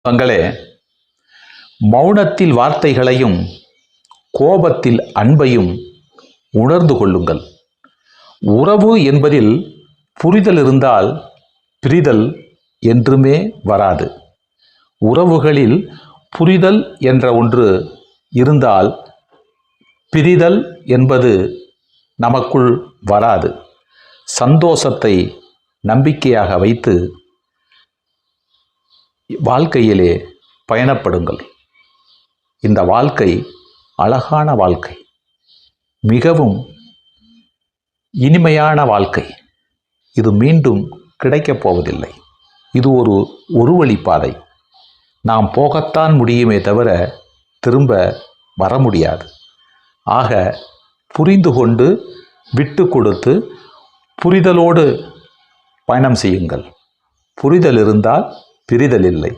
தங்களே, மௌனத்தில் வார்த்தைகளையும் கோபத்தில் அன்பையும் உணர்ந்து கொள்ளுங்கள். உறவு என்பதில் புரிதல் இருந்தால் பிரிதல் என்றுமே வராது. உறவுகளில் புரிதல் என்ற ஒன்று இருந்தால் பிரிதல் என்பது நமக்குள் வராது. சந்தோஷத்தை நம்பிக்கையாக வைத்து வாழ்க்கையிலே பயணப்படுங்கள். இந்த வாழ்க்கை அழகான வாழ்க்கை, மிகவும் இனிமையான வாழ்க்கை. இது மீண்டும் கிடைக்கப் போவதில்லை. இது ஒரு வழிப்பாதை. நாம் போகத்தான் முடியுமே தவிர திரும்ப வர முடியாது. ஆக புரிந்து கொண்டு விட்டு கொடுத்து புரிதலோடு பயணம் செய்யுங்கள். புரிதல் இருந்தால் பிரிதல் இல்லை.